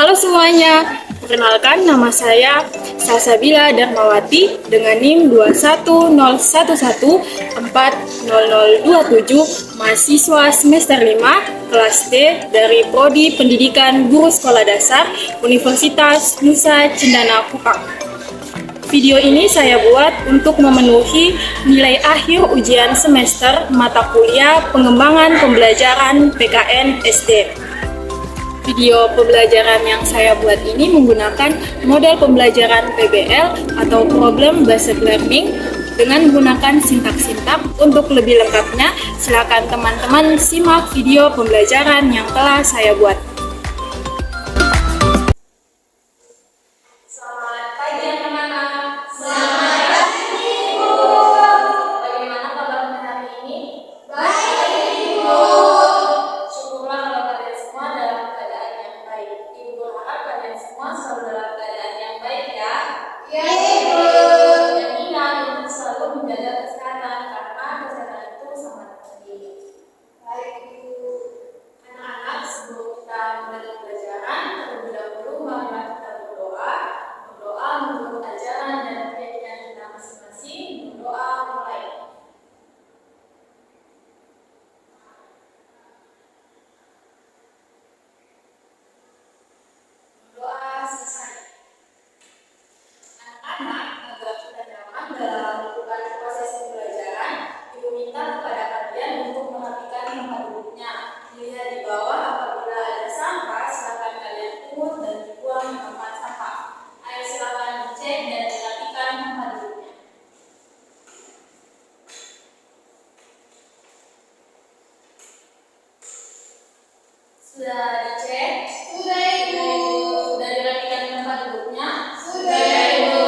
Halo semuanya, perkenalkan nama saya Salsabila Darmawati dengan NIM 21011400027, mahasiswa semester 5 kelas D dari Prodi Pendidikan Guru Sekolah Dasar Universitas Nusa Cendana Kupang. Video ini saya buat untuk memenuhi nilai akhir ujian semester mata kuliah pengembangan pembelajaran PKN SD. Video pembelajaran yang saya buat ini menggunakan model pembelajaran PBL atau Problem Based Learning dengan menggunakan sintak-sintak. Untuk lebih lengkapnya, silakan teman-teman simak video pembelajaran yang telah saya buat. Selamat pagi anak-anak. Selamat pagi, Ibu. Bagaimana kabarnya hari ini? Baik, Ibu. Syukurlah kalau kalian semua dalam keadaan yang baik. Ibu berharap kalian semua selalu dalam keadaan yang baik ya. Ya, Ibu. Dan ingat untuk selalu menjaga kesehatan karena kesehatan itu sangat penting. Baik, Ibu. Anak-anak, sebelum kita mulai pembelajaran, terlebih dahulu marilah kita berdoa. Berdoa menurut ajaran dan keyakinan kita masing-masing. Berdoa mulai. Doa selesai. Anak-anak, agar kita nyaman dalam melakukan proses pembelajaran, Ibu minta kepada kalian untuk memperhatikan tempat duduknya. Dilihat di bawah, apabila ada sampah, silakan kalian pungut dan dibuang di tempat sampah. Ayo silakan dicek dan diperhatikan tempat duduknya. Sudah dicek? Sudah, Ibu. Sudah diperhatikan tempat duduknya? Sudah, Ibu.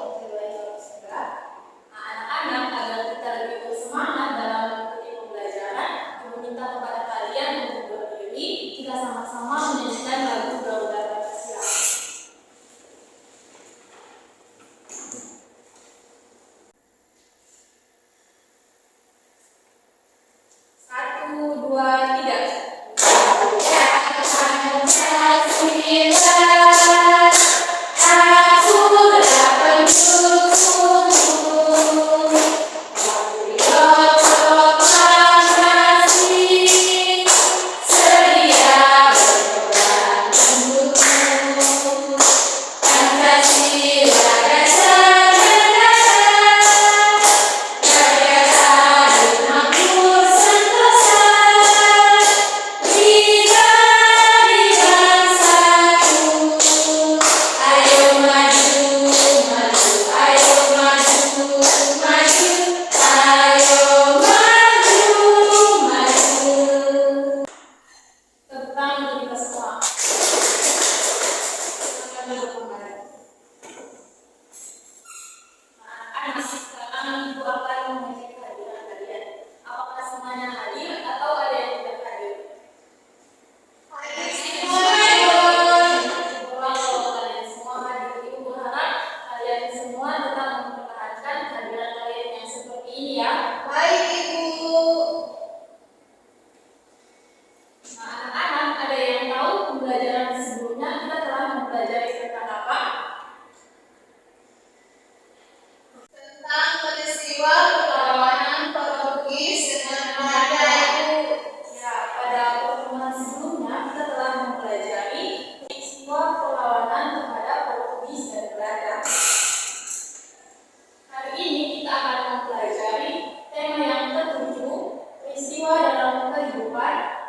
Oke, baik, bagus juga. Nah, anak-anak, agar kita lebih bersemangat dalam mengikuti pembelajaran, Ibu minta kepada kalian untuk berdiri. Kita sama-sama menyanyikan lagu Garuda Pancasila. 1, 2, 3.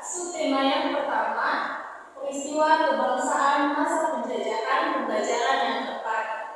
Subtema yang pertama, peristiwa kebangsaan masa penjajahan, pembelajaran yang tepat.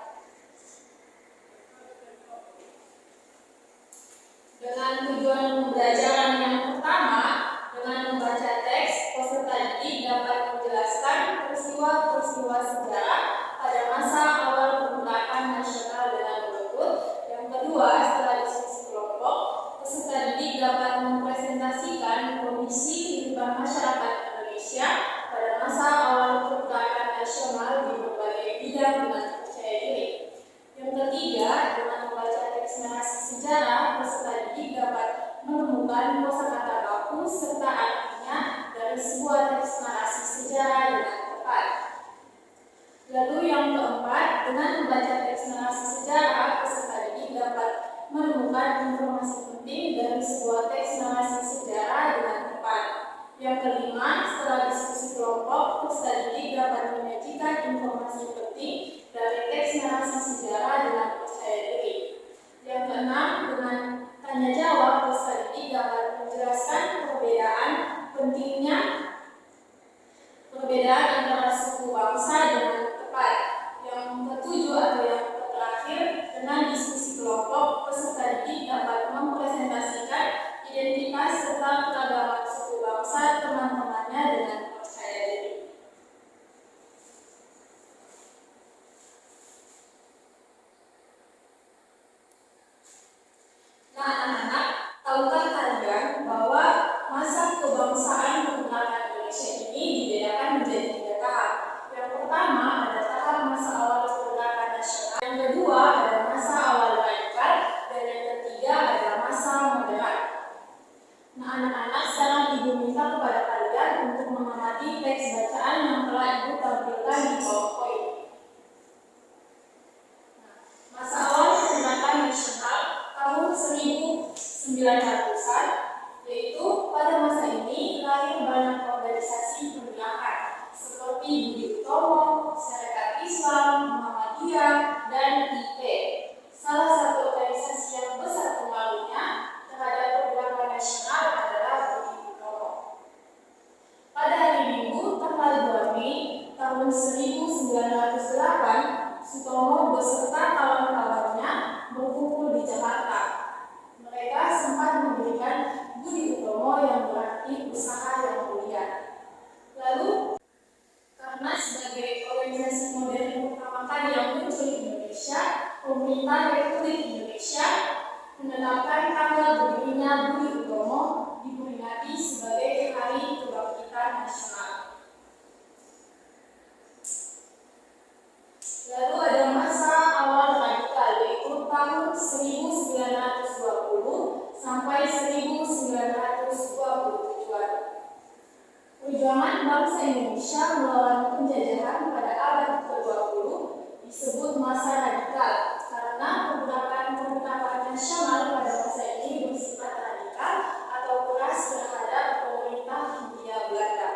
Dengan tujuan pembelajaran yang pertama, dengan membaca teks, peserta didik dapat menjelaskan peristiwa-peristiwa sejarah pada masa awal pergerakan nasional dengan berikut. Yang kedua, setelah diskusi kelompok, peserta didik dapat mempresentasikan kondisi kehidupan masyarakat Indonesia pada masa awal pergerakan nasional di berbagai bidang dengan percaya diri. Yang ketiga, dengan membaca teks narasi sejarah, peserta didik dapat menemukan kosakata baku serta artinya dari sebuah teks narasi sejarah dengan tepat. Lalu yang keempat, dengan membaca teks narasi sejarah, peserta didik dapat menemukan informasi penting dari sebuah teks narasi sejarah dengan tepat. Yang kelima, setelah diskusi kelompok, peserta didik dapat menyajikan informasi penting dari teks narasi sejarah dengan percaya diri. Yang keenam, dengan tanya jawab, peserta didik dapat menjelaskan perbedaan antara suku bangsa dengan tepat. Yang ketujuh atau yang terakhir, dengan diskusi kelompok, peserta didik dapat mempresentasikan identitas serta keragaman suku bangsa teman-temannya dengan percaya diri. Nah, anak-anak, tahukah kalian bahwa masa kebangsaan kemerdekaan Indonesia ini dibedakan menjadi 3 tahap? Yang pertama ada tahap masa awal kemerdekaan nasional, yang kedua ada masa awal radikal, dan yang ketiga ada masa moderat. Nah, anak-anak, sekarang Ibu minta kepada kalian untuk mengamati teks bacaan yang telah Ibu tampilkan di PowerPoint. Masa awal kemerdekaan nasional tahun 1900-an, yaitu pada masa ini lahir banyak organisasi pembelahan seperti Budi Utomo, Sarekat Islam, Muhammadiyah, dan IP. Salah satu organisasi yang besar pengaruhnya terhadap pergerakan nasional adalah Budi Utomo. Pada hari Minggu tanggal 2 Mei tahun 1908, Sutomo beserta kawan-kawannya berkumpul di Jakarta. Mereka sempat mendirikan Budi Utomo yang berarti usaha yang mulia. Lalu, karena sebagai organisasi modern pertama kali yang muncul di Indonesia, pemerintah Republik Indonesia menetapkan tanggal berdirinya Budi Utomo diperingati sebagai Hari Kebangkitan Nasional. Lalu ada masa awal radikal, yaitu tahun 1920 sampai 1927. Perjuangan bangsa Indonesia melawan penjajahan pada abad ke-20 disebut masa radikal karena pergerakan nasional pada masa ini bersifat radikal atau keras terhadap pemerintah Hindia Belanda.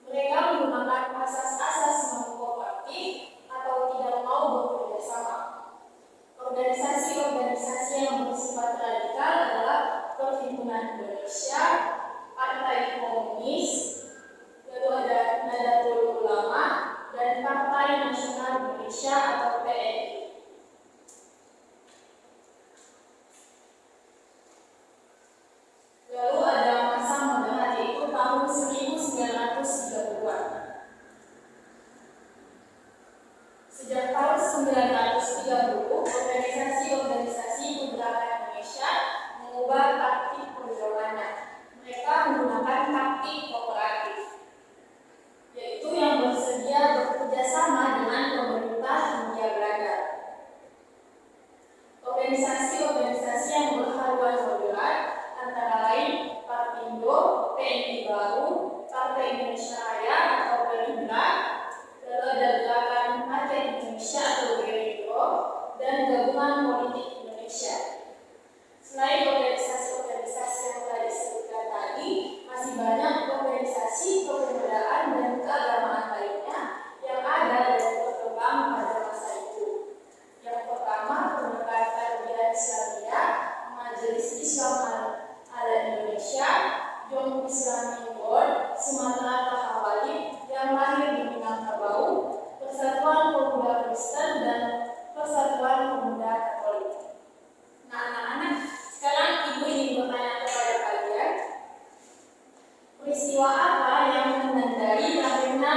Mereka menggunakan asas-asas non kooperatif atau tidak mau bekerja sama. Organisasi-organisasi yang bersifat radikal adalah Perhimpunan Indonesia, Partai Komunis, lalu ada Nahdlatul Ulama, dan Partai Nasional Indonesia atau PNI. Lalu ada masa moderat, yaitu tahun 1930-an. Sejak tahun 1930, organisasi-organisasi pergerakan Indonesia mengubah taktik perjuangannya. Mereka menggunakan taktik kooperatif, yaitu yang bersedia bekerja sama dengan pemerintah Hindia Belanda. Organisasi-organisasi yang berhaluan moderat antara lain Partindo, PNI Baru, Partai Indonesia Raya atau Gerindra, lalu ada Gerakan Rakyat Indonesia atau Gerindra, dan Gabungan Politik Indonesia. Selain organisasi-organisasi yang telah disebutkan tadi, masih banyak organisasi kepemudaan dan keagamaan lainnya yang ada dan berkembang pada masa itu. Yang pertama, Pemuda Tarbiyah Islamiyah, Majelis Islam Al-Indonesia, Young Islamic Board, Sumatera Tahawali yang lahir di Minangkabau, Persatuan Pemuda Kristen, dan Persatuan Pemuda Katolik. Nah, anak-anak, sekarang Ibu ingin bertanya kepada kalian, peristiwa apa yang menandai lahirnya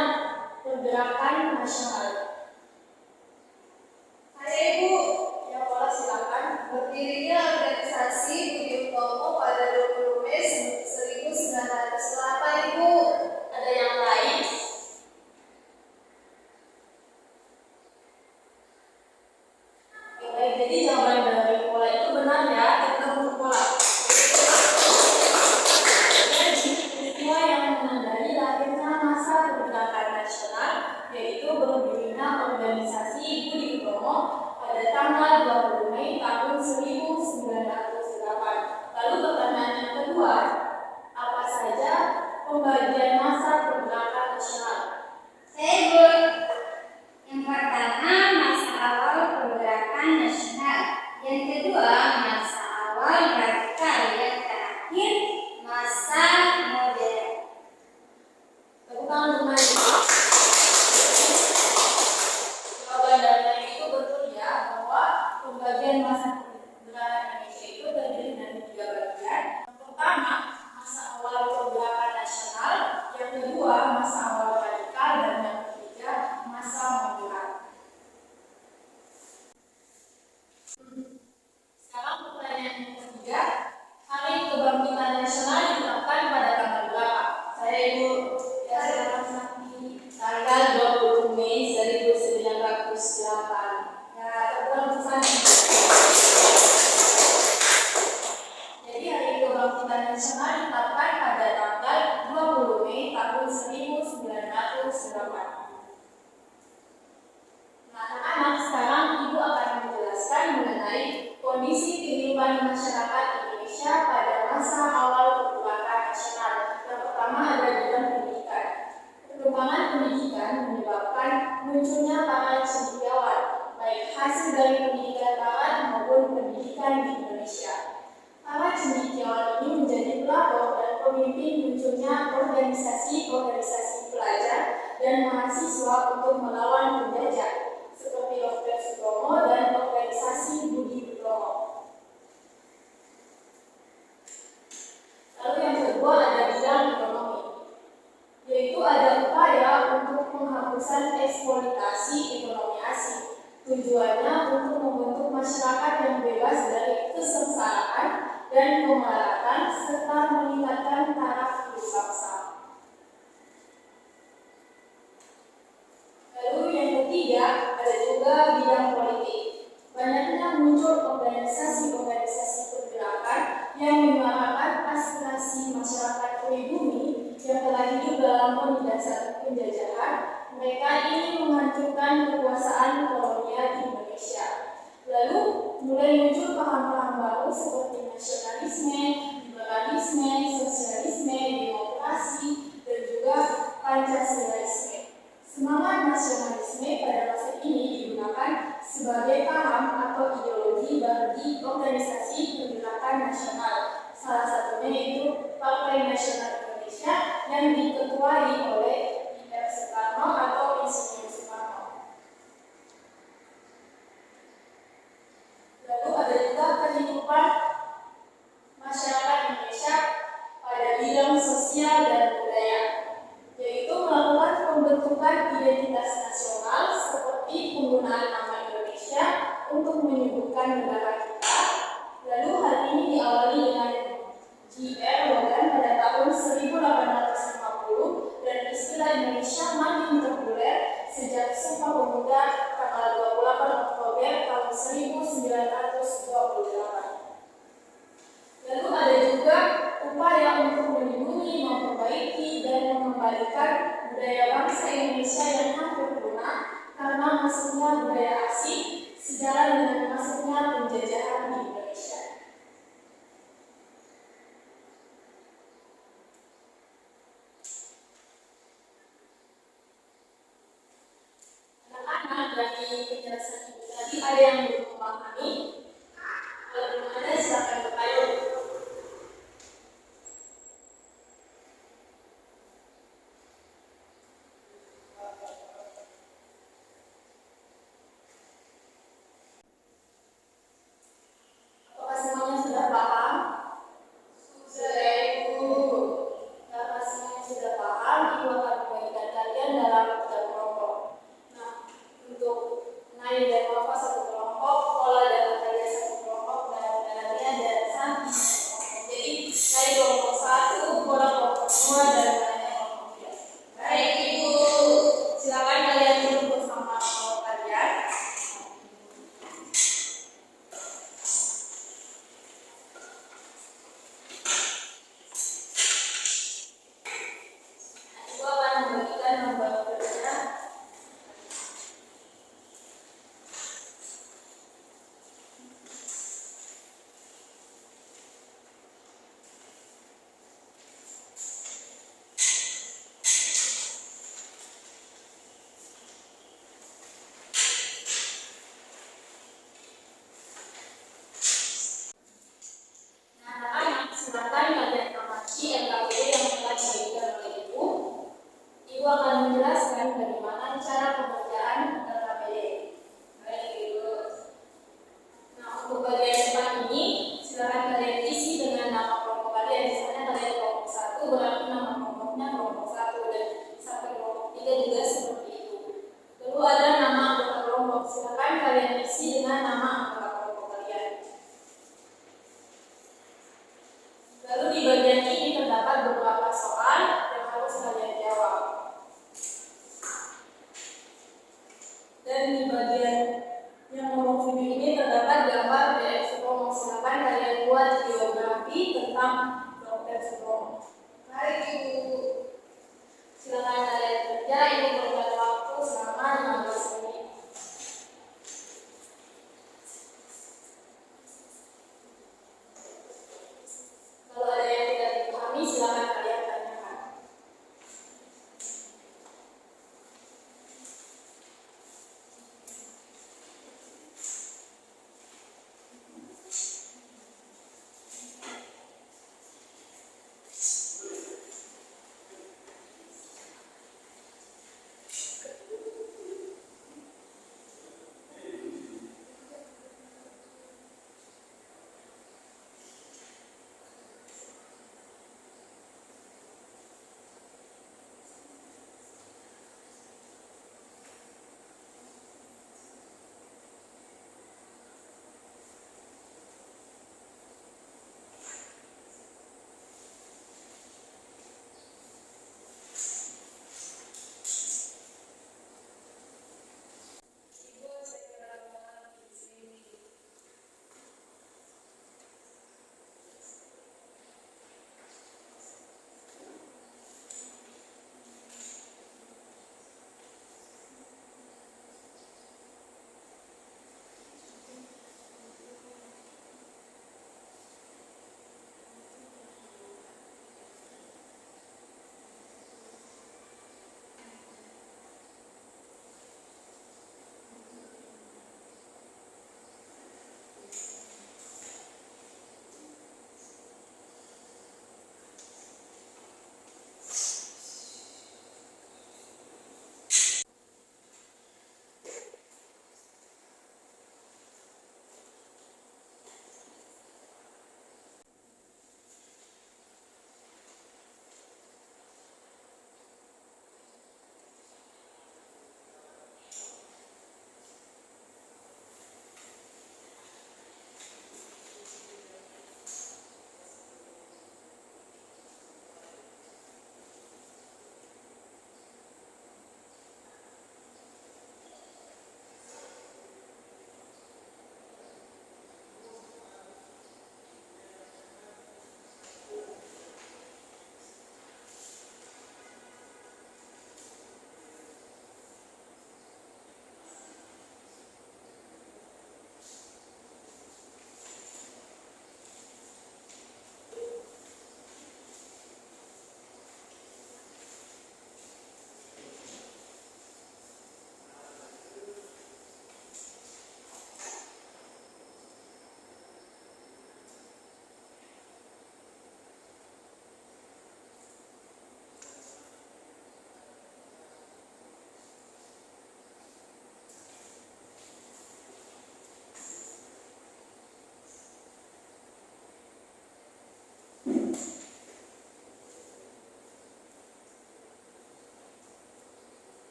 pergerakan nasional? Hai Ibu, Ya, Pola silakan. berdirinya organisasi Budi Utomo pada 20 Mei 1908 Ibu. Ada yang lain? Oke, baik. Jadi jawaban dari Pola itu benar ya, kita untuk Pola. Jadi peristiwa yang menandai lahirnya masa pergerakan nasional yaitu berdirinya organisasi Budi Utomo pada tanggal 20 Mei tahun 1908. Lalu pertanyaan yang kedua, apa saja pembagian masa pergerakan nasional? Saya Ibu. Yang pertama, masa awal pergerakan nasional. Yang kedua, masa awal radikal. Yang terakhir, masa modern. Tepuk tangan untuk Nadia. Jawaban dari Nadia itu betul ya, bahwa pembagian masa pergerakan Indonesia itu terdiri dari 3 bagian. Yang pertama, masa awal pergerakan nasional. Yang kedua, masa awal radikal. Dan yang ketiga, masa modern. Sekarang pertanyaan yang ketiga, Hari Kebangkitan Nasional ditetapkan pada tanggal berapa? Saya Ibu. Ya, silakan Sakti. Tanggal 20 Mei 1908. Ya, tepukan untuk Sakti. Jadi Hari Kebangkitan Nasional ditetapkan pada tanggal 20 Mei tahun 1908. Nah, anak-anak, sekarang Ibu akan menjelaskan mengenai kondisi kehidupan masyarakat Indonesia pada masa awal pergerakan nasional. Yang pertama ada bidang pendidikan. Perkembangan pendidikan menyebabkan munculnya para cendekiawan, baik hasil dari pendidikan barat maupun pendidikan di Indonesia. Para cendekiawan ini menjadi pelapor dan pemimpin munculnya organisasi-organisasi pelajar dan mahasiswa untuk melawan penjajah, seperti Dr. Sutomo dan organisasi Budi Utomo. Lalu yang kedua ada bidang ekonomi, yaitu ada upaya untuk penghapusan eksploitasi ekonomi asing. Tujuannya untuk membentuk masyarakat yang bebas dari kesengsaraan dan kemelaratan serta meningkatkan taraf hidup bangsa. Lalu yang ketiga ada juga bidang politik. Banyaknya muncul organisasi-organisasi pergerakan yang menyuarakan aspirasi masyarakat pribumi yang telah hidup dalam penindasan penjajahan. Mereka ingin menghancurkan kekuasaan kolonial di Indonesia. Lalu mulai muncul paham-paham baru seperti nasionalisme, liberalisme, sosialisme, demokrasi, dan juga Pancasilalisme. Semangat nasionalisme pada masa ini digunakan sebagai paham atau ideologi bagi organisasi pergerakan nasional. Salah satunya yaitu Partai Nasional Indonesia yang diketuai oleh I.R. Soekarno atau Insinyur Soekarno. Lalu ada juga kehidupan masyarakat Indonesia pada bidang sosial dan budaya, yaitu melakukan pembentukan identitas nasional seperti penggunaan nama Indonesia untuk menyebutkan negara kita. Lalu hal ini diawali dengan J.R. Logan pada tahun 1850 dan istilah Indonesia makin populer sejak Sumpah Pemuda tanggal 28 Oktober tahun 1928. Lalu ada juga upaya untuk melindungi, memperbaiki, dan mengembalikan budaya bangsa Indonesia yang hampir punah karena masuknya budaya asing sejalan dengan masuknya penjajahan di Indonesia. Anak-anak, dari penjelasan Ibu tadi ada yang belum memahami? Kalau belum ada, silakan bertanya. Apakah semuanya sudah paham? Sudah, Ibu. Karena semuanya sudah paham, Ibu akan membagikan kalian dalam 3 kelompok. Nah, untuk Nail dan Wafa 1 kelompok, Ibu akan menjelaskan bagaimana cara pengerjaan LKPD. Baik, Ibu. Nah, untuk bagian depan ini, silakan kalian isi dengan nama kelompok kalian. Misalnya kalian kelompok 1, berarti nama kelompoknya kelompok 1, dan sampai kelompok 3 juga seperti itu. Lalu ada nama anggota kelompok. Silakan kalian isi dengan nama anggota kelompok kalian. Lalu di bagian ini terdapat beberapa soal yang harus kalian jawab. Dan di bagian yang nomor 7 ini terdapat gambar dari Supomo. Silakan kalian buat biografi tentang Dr. Supomo. Baik, Ibu. Silakan kalian kerja, ini berjalan waktu selama 15 menit. Kalau ada yang tidak dipahami, silakan kalian tanyakan.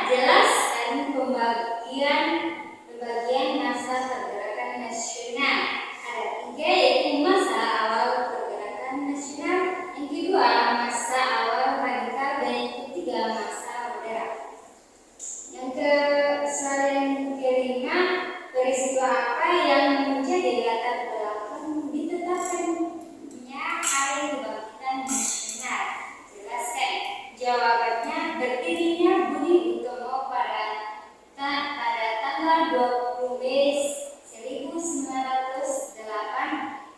jelaskan pembagian masa pergerakan nasional. Ada 3, yaitu masa awal pergerakan nasional, yang kedua masa awal radikal, dan yang ketiga masa moderat. Yang kelima, peristiwa apa yang menjadi latar belakang ditetapkannya Hari Kebangkitan Nasional? Jelaskan. Jawabannya, berdirinya Budi Utomo pada tanggal 20 Mei 1908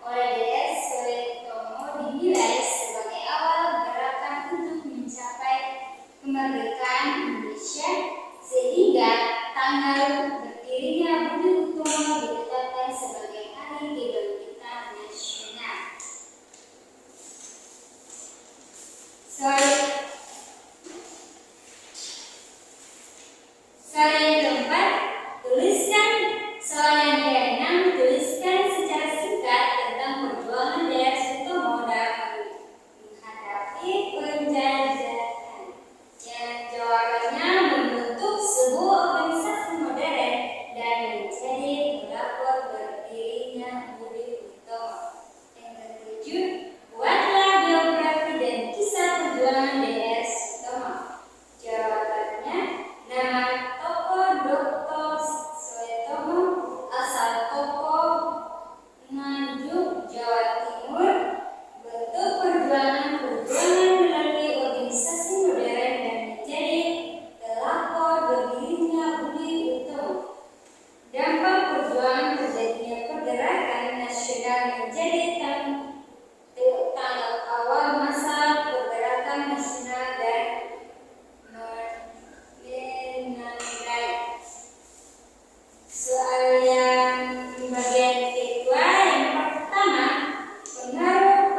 oleh DR Suetomo dinilai sebagai awal gerakan untuk mencapai kemerdekaan Indonesia, sehingga tanggal berdirinya Budi Utomo ditetapkan sebagai Hari Kebangkitan Nasional. Soal yang keempat, tuliskan. Soal yang keenam, tuliskan secara singkat tentang perjuangan DR Sutomo dalam menghadapi penjajahan. Yang jawabannya, membentuk sebuah organisasi modern dan menjadi pelopor berdirinya Budi Utomo. Yang ketujuh, buatlah biografi dan kisah perjuangan DR Sutomo. Jawabannya, nama tokoh Dr. Suetomo, asal tokoh Nganjuk, Jawa Timur, bentuk perjuangan melalui organisasi modern dan menjadi pelopor berdirinya Budi Utomo. Dampak perjuangan terjadinya pergerakan nasional menjadi tanggal awal masa pergerakan nasional dan menandai. Soal yang bagian kedua, yang pertama, pengaruh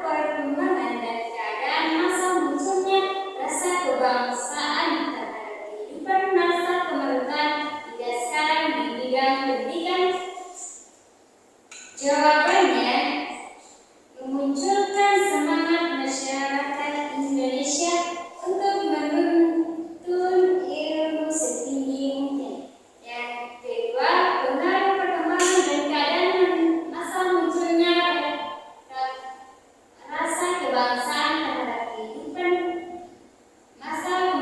perkembangan dan keadaan masa munculnya rasa kebangsaan terhadap kehidupan masa kemerdekaan hingga sekarang di bidang pendidikan. Jawabannya, memunculkan semangat masyarakat Indonesia untuk menuntut ilmu setinggi mungkin. Yang kedua, pengaruh perkembangan dan keadaan masa munculnya rasa kebangsaan terhadap kehidupan masa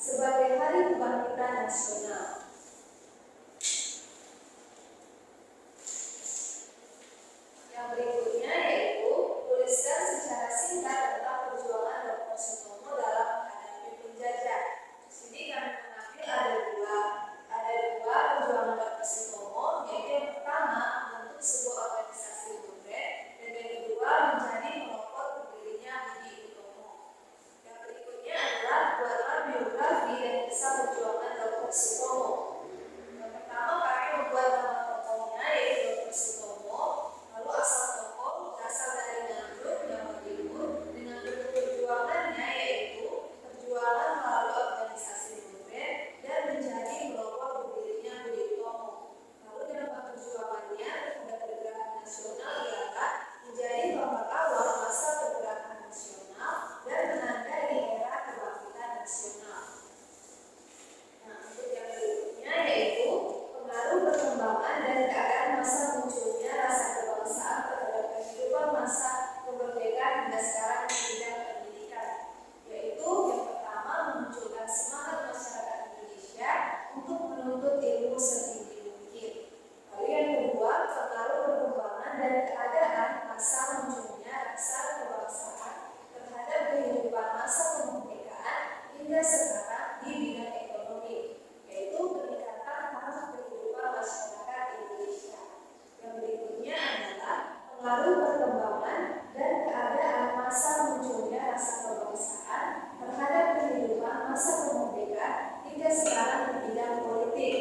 sebagai Hari Kebangkitan Nasional. Yang berikutnya yaitu tuliskan secara singkat tentang perjuangan Dr. Sutomo dalam menghadapi penjajah. Di sini kami mengambil ada dua perjuangan Dr. Sutomo, yaitu yang pertama membentuk sebuah organisasi moderat dan yang kedua menjadi pelopor berdirinya Budi Utomo. Yang berikutnya adalah buatlah biografi dan kisah perjuangan Dr. Sutomo. Yang pertama kami membuat nama tokohnya yaitu Dr. Sutomo. Lalu asal tokoh berasal dari Nganjuk, Jawa Timur, dengan bentuk perjuangannya yaitu perjuangan melalui organisasi moderat dan menjadi pelopor berdirinya Budi Utomo. Lalu dampak perjuangannya terhadap pergerakan nasional ialah menjadi babak awal masa pergerakan nasional dan menandai era kebangkitan nasional. Nah, untuk yang berikutnya yaitu pengaruh perkembangan dan keadaan masa munculnya rasa kebangsaan terhadap kehidupan masa kemerdekaan hingga sekarang di bidang pendidikan, yaitu yang pertama memunculkan semangat masyarakat Indonesia untuk menuntut ilmu setinggi mungkin. Lalu yang kedua, pengaruh perkembangan dan keadaan masa munculnya rasa kebangsaan terhadap kehidupan masa kemerdekaan hingga sekarang di bidang ekonomi, yaitu peningkatan taraf kehidupan masyarakat Indonesia. Yang berikutnya adalah pengaruh perkembangan dan keadaan masa munculnya rasa kebangsaan terhadap kehidupan masa kemerdekaan hingga sekarang di bidang politik,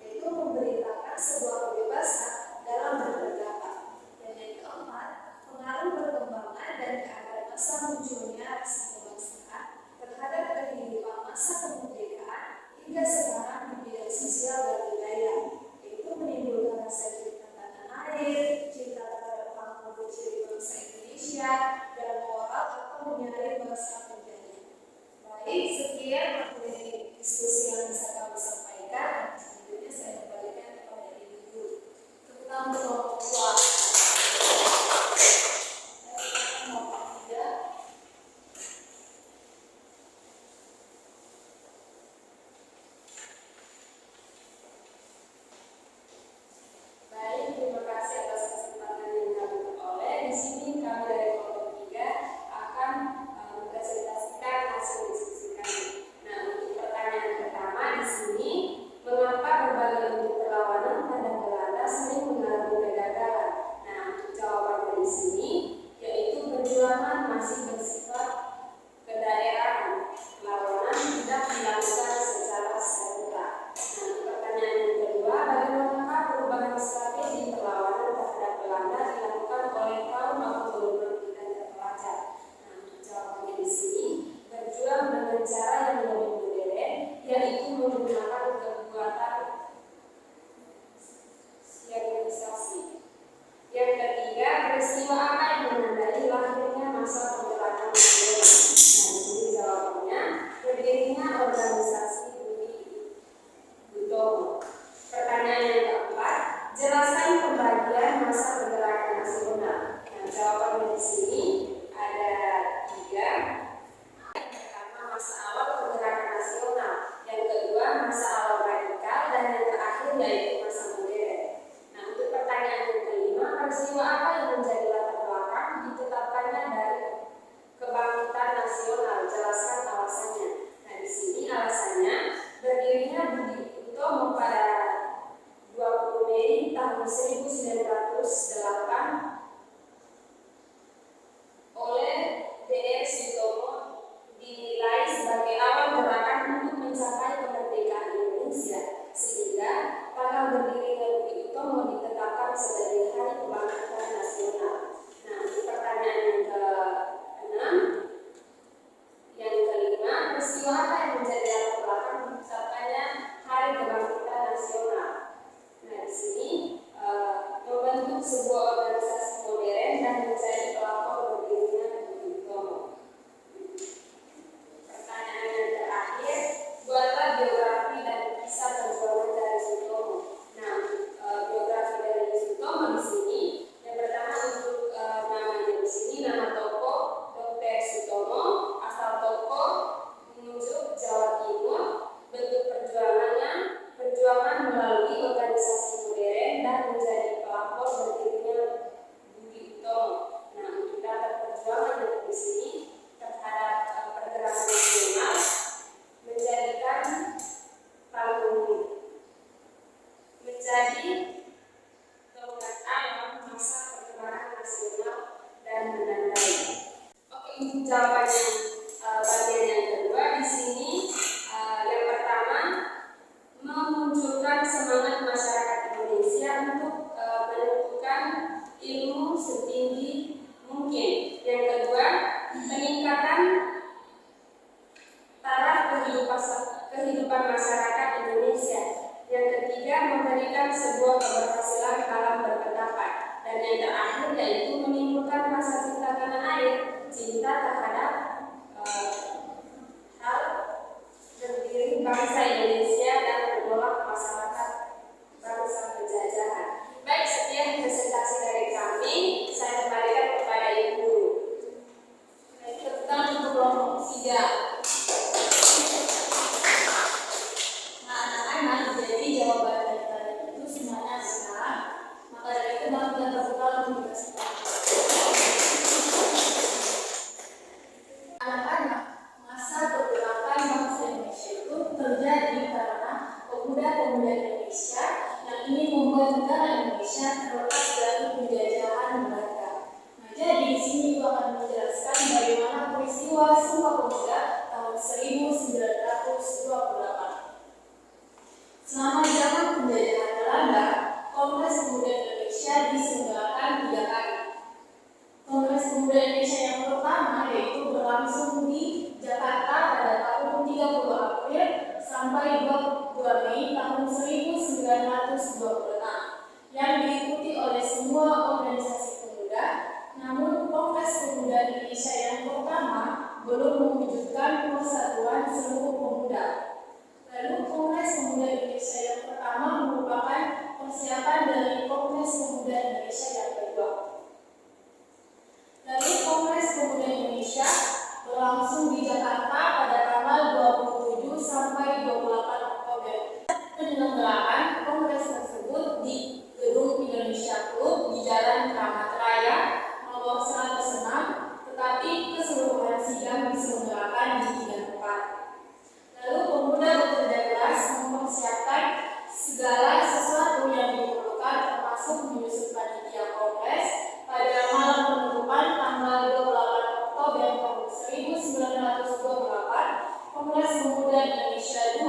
yaitu memberitakan sebuah kebebasan dalam berpendapat. Dan yang keempat, pengaruh perkembangan dan keadaan masa munculnya rasa kebangsaan terhadap kehidupan masa kemerdekaan hingga sekarang di bidang sosial dan budaya, yaitu menimbulkan rasa cinta tanah air, cinta terhadap panggung ciri bangsa Indonesia, dan moral atau menyaring bangsa penjajah. Baik, sekian materi diskusi yang bisa kami sampaikan. Selanjutnya saya kembalikan kepada Ibu Guru. Tepuk tangan untuk kelompok dua. Kelompok tiga. Baik, terima kasih atas kesempatan yang kami peroleh. Di sini kami dari kelompok 3 akan mempresentasikan hasil diskusi kami. Nah, untuk pertanyaan pertama di sini, mengapa berbagai bentuk perlawanan terhadap Belanda sering mengalami kegagalan? Nah, untuk jawaban dari sini yaitu perjuangan masih bersifat kedaerahan. Perlawanan tidak dilakukan secara serentak. Nah, untuk pertanyaan yang kedua, bagaimana perubahan strategi perlawanan terhadap Belanda dilakukan oleh kaum golongan dan terpelajar? Nah, untuk jawabannya di sini, berjuang dengan cara yang lebih modern, yaitu menggunakan kekuatan sianisasi. Yang ketiga, peristiwa apa yang menandai lahirnya masa pergerakan nasional? Nah, di sini jawabannya, berdirinya organisasi Budi Utomo. Pertanyaan yang keempat, jelaskan pembagian masa pergerakan nasional. Nah, jawabannya di sini ada 3. Yang pertama, masa awal pergerakan nasional. Yang kedua, masa awal radikal. Dan yang terakhir yaitu masa modern. Nah, untuk pertanyaan yang kelima, peristiwa apa yang menjadi latar belakang ditetapkannya dari kebangkitan nasional? Jelaskan alasannya. Nah, di sini alasannya, berdirinya Budi Utomo pada 20 Mei tahun 1908 oleh Dr. Sutomo dinilai sebagai awal gerakan untuk mencapai kemerdekaan Indonesia, sehingga tanggal berdirinya Budi Utomo ditetapkan sebagai Hari Kebangkitan Nasional. Nah, untuk pertanyaan yang ke-6, yang kelima, peristiwa apa yang menjadi latar belakang ditetapkannya Hari Kebangkitan Nasional? Nah, di sini membentuk sebuah organisasi modern dan menjadi pelopor berdirinya Budi Utomo. Pertanyaan yang terakhir, buatlah biografi dan kisah perjuangan dari Sutomo. Nah, biografi dari Sutomo di sini, yang pertama untuk namanya di sini, nama tokoh Dr. Sutomo, asal tokoh Nganjuk, Jawa Timur. kehidupan masyarakat Indonesia. Yang ketiga, memberikan sebuah keberhasilan dalam berpendapat. Dan yang terakhir yaitu menimbulkan rasa cinta tanah air, cinta terhadap hal berdiri bangsa Indonesia dan menolak masyarakat bangsa penjajahan. Baik, sekian presentasi dari kami. Saya kembalikan kepada Ibu Guru. Kita untuk kelompok 3. Nah, anak-anak, jadi jawaban dari kalian itu semuanya benar. Maka dari itu mari kita terbuka untuk dikasih. Anak-anak, masa pergerakan bangsa Indonesia itu terjadi karena pemuda-pemuda Indonesia yang ingin membuat negara Indonesia terlepas dari penjajahan Belanda. Nah, jadi di sini Ibu akan menjelaskan bagaimana peristiwa Sumpah Pemuda tahun 1928. Selama zaman penjajahan Belanda, Kongres Pemuda Indonesia diselenggarakan 3 kali. Kongres Pemuda Indonesia yang pertama yaitu berlangsung di Jakarta pada tahun 30 April sampai 22 Mei tahun 1926 yang diikuti oleh semua organisasi pemuda. Namun Kongres Pemuda Indonesia yang pertama belum mewujudkan persatuan seluruh pemuda. Lalu Kongres Pemuda Indonesia yang pertama merupakan persiapan dari Kongres Pemuda Indonesia yang kedua. Lalu Kongres Pemuda Indonesia berlangsung di Jakarta pada tanggal 27 sampai 28 Oktober. Penyelenggaraan Kongres tersebut di Gedung Indonesia Club di Jalan Keramat Raya nomor 106, tetapi keseluruhan sidang diselenggarakan di 3 tempat. Lalu pemuda bekerja keras mempersiapkan segala sesuatu yang diperlukan, termasuk menyusun panitia kongres. Pada malam penutupan tanggal 28 Oktober tahun 1928, Kongres Pemuda Indonesia II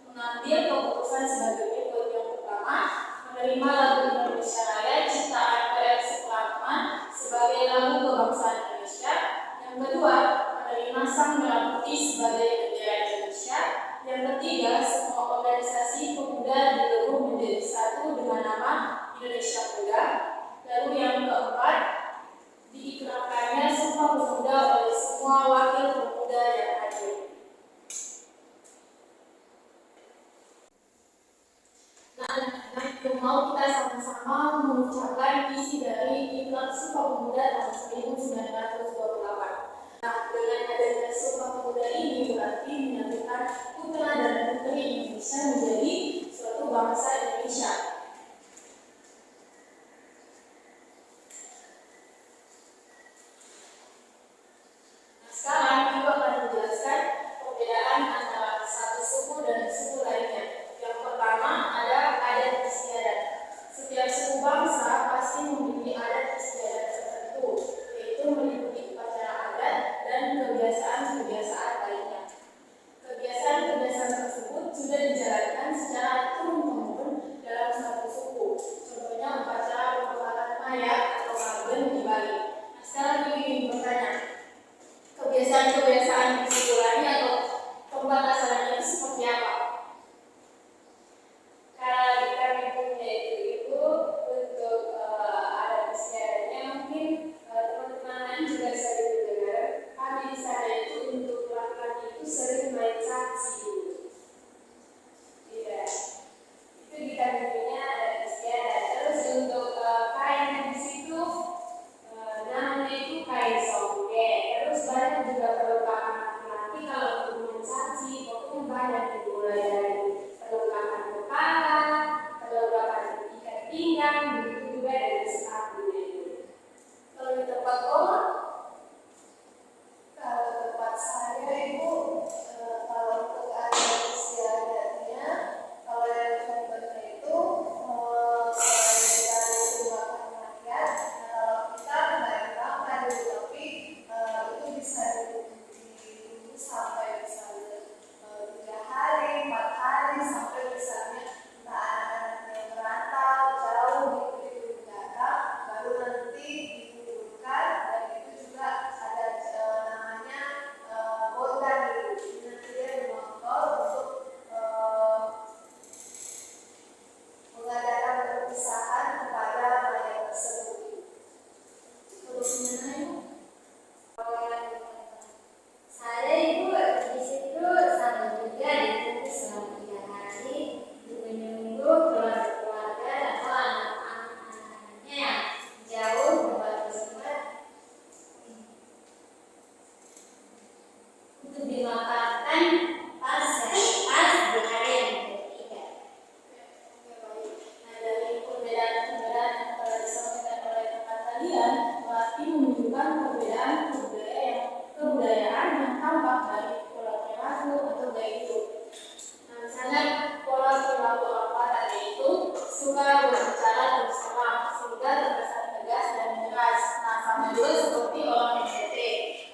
mengambil keputusan sebagai berikut. Yang pertama, menerima lagu Indonesia Raya ciptaan P.R. Supratman sebagai lagu kebangsaan Indonesia. Yang kedua, menerima Sang Merah Putih sebagai bendera Indonesia. Yang ketiga, semua organisasi pemuda digabung menjadi satu dengan nama Indonesia Muda. Lalu yang keempat, diikrarkannya Sumpah Pemuda oleh semua wakil pemuda yang hadir. Nah, anak-anak, mau kita sama-sama mengucapkan isi dari Ikrar Sumpah Pemuda tahun 1928. Nah, dengan adanya Sumpah Pemuda ini berarti menyatukan putra dan putri Indonesia menjadi suatu bangsa Indonesia. Nah, sekarang Ibu akan menjelaskan perbedaan antara satu suku dan suku lainnya. Yang pertama ada adat istiadat. Setiap suku bangsa pasti memiliki adat istiadat tertentu, yaitu meliputi upacara adat dan kebiasaan-kebiasaan dimakamkan pas di hari yang ketiga. Oke, baik. Nah, dari perbedaan-perbedaan yang telah disampaikan oleh kakak kalian, berarti menunjukkan perbedaan kebudayaan yang tampak dari pola perilaku atau gaya hidup. Nah, misalnya pola perilaku orang Batak yaitu suka berbicara terus terang sehingga terkesan tegas dan keras. Nah, sama juga seperti orang NTT.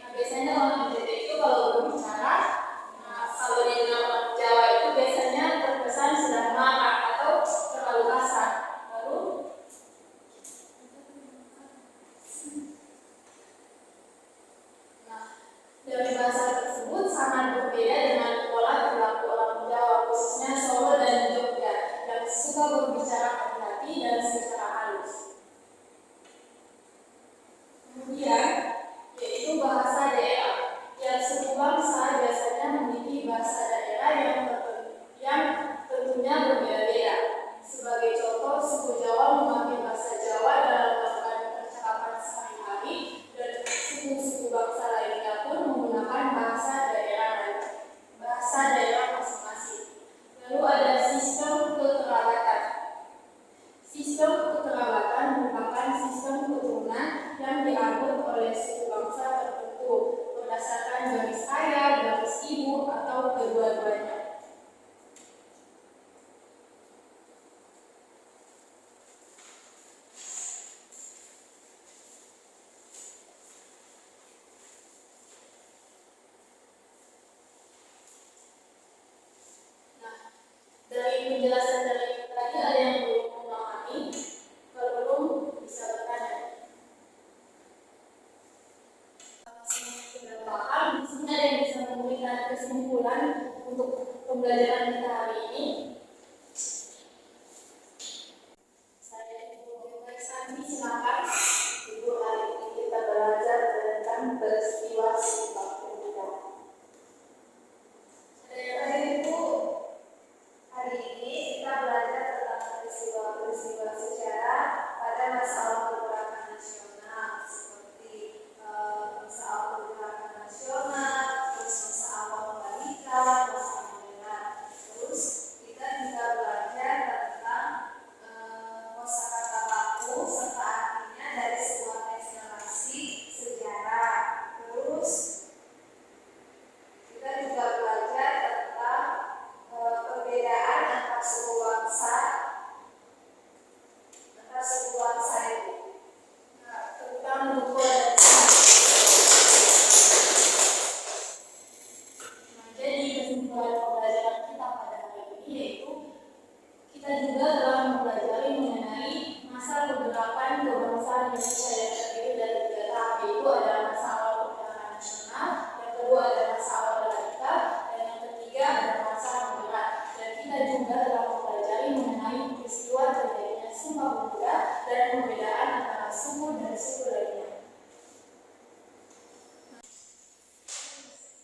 Nah, biasanya orang NTT itu kalau berbicara, kalau dengan orang Jawa itu biasanya terkesan sedang marah atau terlalu kasar. Lalu dari bahasa tersebut sangat berbeda dengan pola perilaku orang Jawa, khususnya Solo dan Jogja, yang suka berbicara hati-hati dan secara halus. Kemudian, yaitu bahasa daerah. Tiap suku bangsa biasanya memiliki bahasa daerah yang tentunya berbeda-beda. Sebagai contoh, suku Jawa memakai bahasa Jawa dalam melakukan percakapan sehari-hari, dan suku-suku bangsa lainnya pun menggunakan bahasa daerah masing-masing. Lalu ada sistem kekerabatan. Sistem kekerabatan merupakan sistem keturunan yang dianut oleh suku bangsa tertentu berdasarkan garis ayah, garis ibu, atau kedua-duanya. Dari penjelasan dari tadi ada yang belum memahami, kalau belum bisa bertanya. Sudah paham, di sini ada yang bisa memberikan kesimpulan untuk pembelajaran kita hari ini. Saya Ibu Santi, silakan. Ibu, hari ini kita belajar tentang peristiwa Sumpah Pemuda. Ada yang lain, Ibu? Hari ini kita belajar tentang peristiwa-peristiwa sejarah pada masa awal pergerakan nasional, seperti masa awal pergerakan nasional, terus masa awal wanita, masa modern. Terus kita juga belajar tentang kosakata baku serta artinya dari sebuah teks narasi sejarah. Terus kita juga belajar tentang perbedaan antar suku bangsa itu. Tentang buku dan jadi kesimpulan pembelajaran kita pada hari ini yaitu kita juga telah mempelajari mengenai masa pergerakan kebangsaan Indonesia yang terdiri dari 3 tahap, yaitu ada masa awal pergerakan nasional, yang kedua ada masa awal radikal, dan yang ketiga ada masa modern. Dan kita juga telah mempelajari mengenai peristiwa terjadinya Sumpah Pemuda dan perbedaan antara suku dan suku lainnya.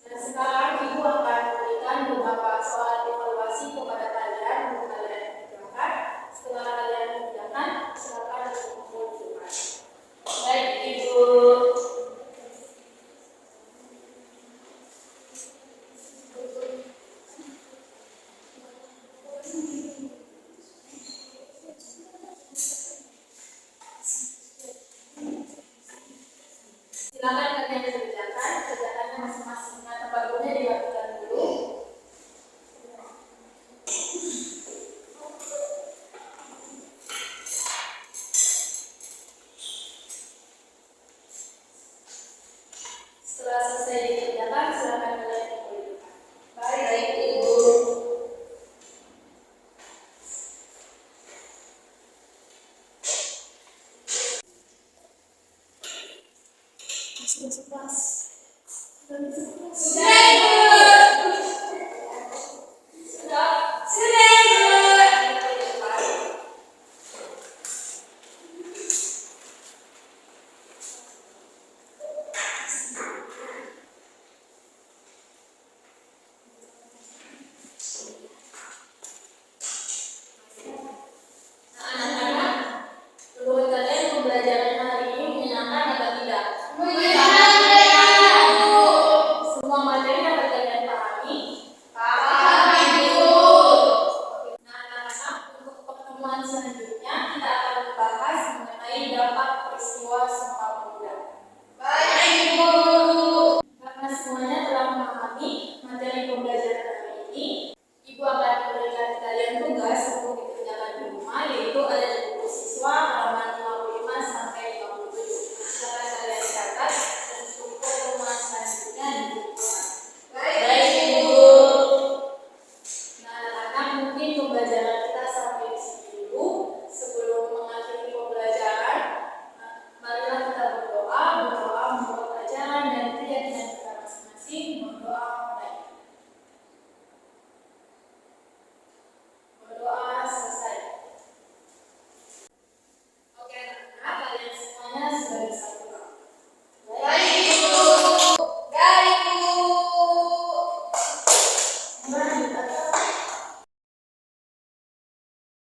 Dan sekarang Ibu akan memberikan beberapa soal evaluasi kepada kalian untuk kalian kerjakan. Setelah kalian kerjakan, silakan untuk menunjukkan. Baik, Ibu. Silakan kalian kerjakannya masing-masing. Nah, tempat duduknya di